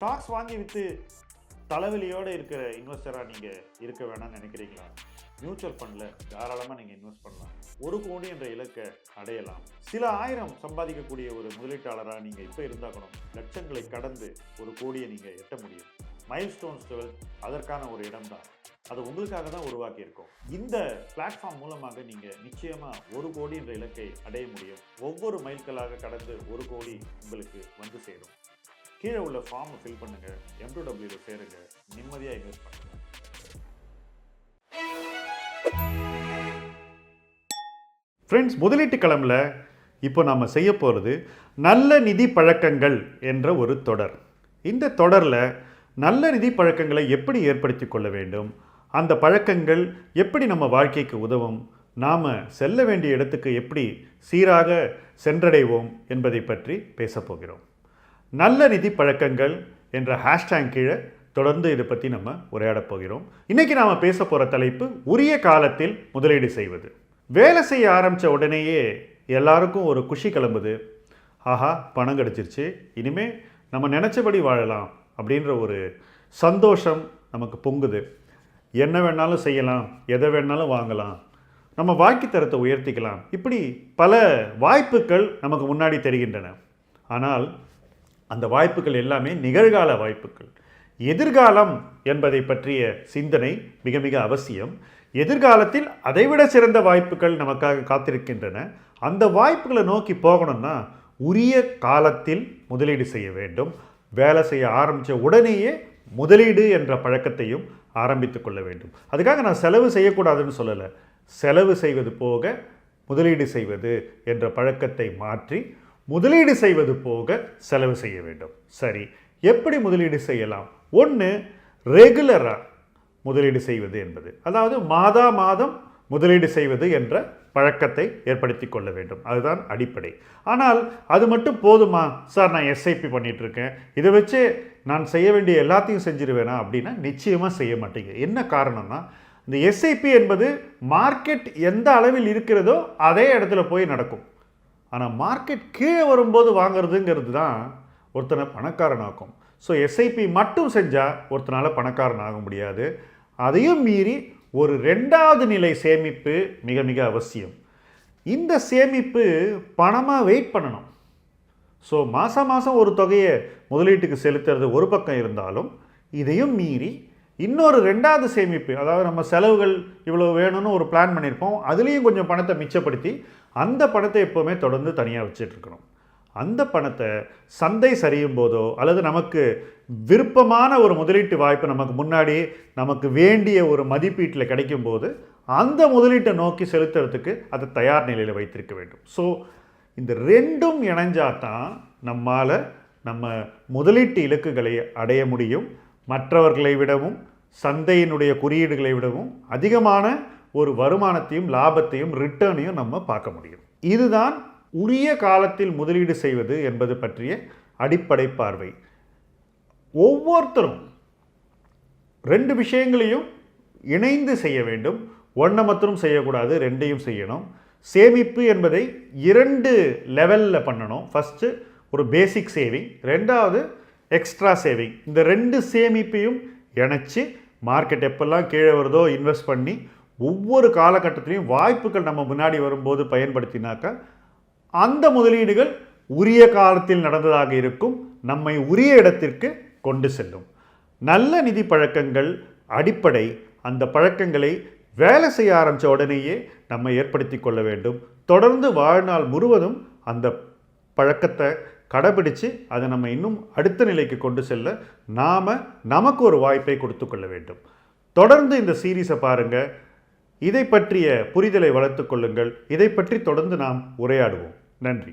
Stocks வாங்கி விற்று தலைவலியோடு இருக்கிற இன்வெஸ்டராக நீங்கள் இருக்க வேணாம்னு நினைக்கிறீங்களா? மியூச்சுவல் ஃபண்டில் தாராளமாக நீங்கள் இன்வெஸ்ட் பண்ணலாம். 1 கோடி என்ற இலக்கை அடையலாம். சில ஆயிரம் சம்பாதிக்கக்கூடிய ஒரு முதலீட்டாளராக நீங்கள் இப்போ இருந்தாக்கணும். லட்சங்களை கடந்து 1 கோடியை நீங்கள் எட்ட முடியும். மைல்ஸ்டோன்ஸ் 12 அதற்கான ஒரு இடம் தான். அது உங்களுக்காக தான் உருவாக்கியிருக்கோம். இந்த பிளாட்ஃபார்ம் மூலமாக நீங்கள் நிச்சயமாக 1 கோடி என்ற இலக்கை அடைய முடியும். ஒவ்வொரு மைல்களாக கடந்து 1 கோடி உங்களுக்கு வந்து சேரும். கீழே உள்ள ஃபார்மை ஃபில் பண்ணுங்கள், M2W சேருங்க, நிம்மதியாக இன்வெஸ்ட் பண்ணுங்கள். ஃப்ரெண்ட்ஸ், முதலீட்டு களமில் இப்போ நாம் செய்ய போகிறது நல்ல நிதி பழக்கங்கள் என்ற ஒரு தொடர். இந்த தொடரில் நல்ல நிதி பழக்கங்களை எப்படி ஏற்படுத்தி கொள்ள வேண்டும், அந்த பழக்கங்கள் எப்படி நம்ம வாழ்க்கைக்கு உதவும், நாம் செல்ல வேண்டிய இடத்துக்கு எப்படி சீராக சென்றடைவோம் என்பதை பற்றி பேசப் போகிறோம். நல்ல நிதி பழக்கங்கள் என்ற ஹேஷ்டேக் கீழே தொடர்ந்து இதை பற்றி நம்ம உரையாடப் போகிறோம். இன்றைக்கி நாம் பேச போகிற தலைப்பு உரிய காலத்தில் முதலீடு செய்வது. வேலை செய்ய ஆரம்பித்த உடனேயே எல்லாருக்கும் ஒரு குஷி கிளம்புது. ஆஹா, பணம் கிடச்சிருச்சு, இனிமேல் நம்ம நினச்சபடி வாழலாம் அப்படின்ற ஒரு சந்தோஷம் நமக்கு பொங்குது. என்ன வேணாலும் செய்யலாம், எதை வேணாலும் வாங்கலாம், நம்ம வாழ்க்கை தரத்தை உயர்த்திக்கலாம், இப்படி பல வாய்ப்புகள் நமக்கு முன்னாடி தெரிகின்றன. ஆனால் அந்த வாய்ப்புகள் எல்லாமே நிகழ்கால வாய்ப்புகள். எதிர்காலம் என்பதை பற்றிய சிந்தனை மிக மிக அவசியம். எதிர்காலத்தில் அதைவிட சிறந்த வாய்ப்புகள் நமக்காக காத்திருக்கின்றன. அந்த வாய்ப்புகளை நோக்கி போகணும்னா உரிய காலத்தில் முதலீடு செய்ய வேண்டும். வேலை செய்ய ஆரம்பித்த உடனேயே முதலீடு என்ற பழக்கத்தையும் ஆரம்பித்து கொள்ள வேண்டும். அதுக்காக நான் செலவு செய்யக்கூடாதுன்னு சொல்லலை. செலவு செய்வது போக முதலீடு செய்வது என்ற பழக்கத்தை மாற்றி முதலீடு செய்வது போக செலவு செய்ய வேண்டும். சரி, எப்படி முதலீடு செய்யலாம்? ஒன்று, ரெகுலராக முதலீடு செய்வது என்பது, அதாவது மாதம் முதலீடு செய்வது என்ற பழக்கத்தை ஏற்படுத்தி கொள்ள வேண்டும். அதுதான் அடிப்படை. ஆனால் அது மட்டும் போதுமா சார்? நான் எஸ்ஐபி பண்ணிகிட்ருக்கேன், இதை வச்சு நான் செய்ய வேண்டிய எல்லாத்தையும் செஞ்சிருவேனா அப்படின்னா நிச்சயமாக செய்ய மாட்டீங்க. என்ன காரணம்னா, இந்த எஸ்ஐபி என்பது மார்க்கெட் எந்த அளவில் இருக்கிறதோ அதே இடத்துல போய் நடக்கும். ஆனால் மார்க்கெட் கீழே வரும்போது வாங்கிறதுங்கிறது தான் ஒருத்தனை பணக்காரனாக்கும். ஸோ எஸ்ஐபி மட்டும் செஞ்சால் ஒருத்தனால் பணக்காரன் ஆக முடியாது. அதையும் மீறி ஒரு 2வது நிலை சேமிப்பு மிக மிக அவசியம். இந்த சேமிப்பு பணமாக வெயிட் பண்ணணும். ஸோ மாதம் ஒரு தொகையை முதலீட்டுக்கு செலுத்துறது ஒரு பக்கம் இருந்தாலும், இதையும் மீறி இன்னொரு 2வது சேமிப்பு, அதாவது நம்ம செலவுகள் இவ்வளோ வேணும்னு ஒரு பிளான் பண்ணியிருப்போம், அதுலேயும் கொஞ்சம் பணத்தை மிச்சப்படுத்தி அந்த பணத்தை எப்போவுமே தொடர்ந்து தனியாக வச்சிட்ருக்கணும். அந்த பணத்தை சந்தை சரியும் போதோ அல்லது நமக்கு விருப்பமான ஒரு முதலீட்டு வாய்ப்பு நமக்கு முன்னாடி நமக்கு வேண்டிய ஒரு மதிப்பீட்டில் கிடைக்கும் போது அந்த முதலீட்டை நோக்கி செலுத்துறதுக்கு அதை தயார் நிலையில் வைத்திருக்க வேண்டும். ஸோ இந்த 2ம் இணைஞ்சாதான் நம்மால் நம்ம முதலீட்டு இலக்குகளை அடைய முடியும். மற்றவர்களை விடவும் சந்தையினுடைய குறியீடுகளை விடவும் அதிகமான ஒரு வருமானத்தையும் லாபத்தையும் ரிட்டர்னையும் நம்ம பார்க்க முடியும். இதுதான் உரிய காலத்தில் முதலீடு செய்வது என்பது பற்றிய அடிப்படை பார்வை. ஒவ்வொருத்தரும் 2 விஷயங்களையும் இணைந்து செய்ய வேண்டும். ஒன்றை மட்டும் செய்யக்கூடாது, 2ஐயும் செய்யணும். சேமிப்பு என்பதை 2 லெவலில் பண்ணணும். ஃபஸ்ட்டு ஒரு பேசிக் சேவிங், 2வது எக்ஸ்ட்ரா சேவிங். இந்த 2 சேமிப்பையும் இணைச்சி மார்க்கெட் எப்பெல்லாம் கீழே வருதோ இன்வெஸ்ட் பண்ணி ஒவ்வொரு காலகட்டத்திலையும் வாய்ப்புகள் நம்ம முன்னாடி வரும்போது பயன்படுத்தினாக்கா அந்த முதலீடுகள் உரிய காலத்தில் நடந்ததாக இருக்கும், நம்மை உரிய இடத்திற்கு கொண்டு செல்லும். நல்ல நிதி பழக்கங்கள் அடிப்படை. அந்த பழக்கங்களை வேலை செய்ய ஆரம்பித்த உடனேயே நம்ம ஏற்படுத்தி கொள்ள வேண்டும். தொடர்ந்து வாழ்நாள் முழுவதும் அந்த பழக்கத்தை கடைபிடித்து அதை நம்ம இன்னும் அடுத்த நிலைக்கு கொண்டு செல்ல நமக்கு ஒரு வாய்ப்பை கொடுத்து கொள்ள வேண்டும். தொடர்ந்து இந்த சீரீஸை பாருங்கள். இதை பற்றிய புரிதலை வளர்த்து கொள்ளுங்கள். இதை பற்றி தொடர்ந்து நாம் உரையாடுவோம். நன்றி.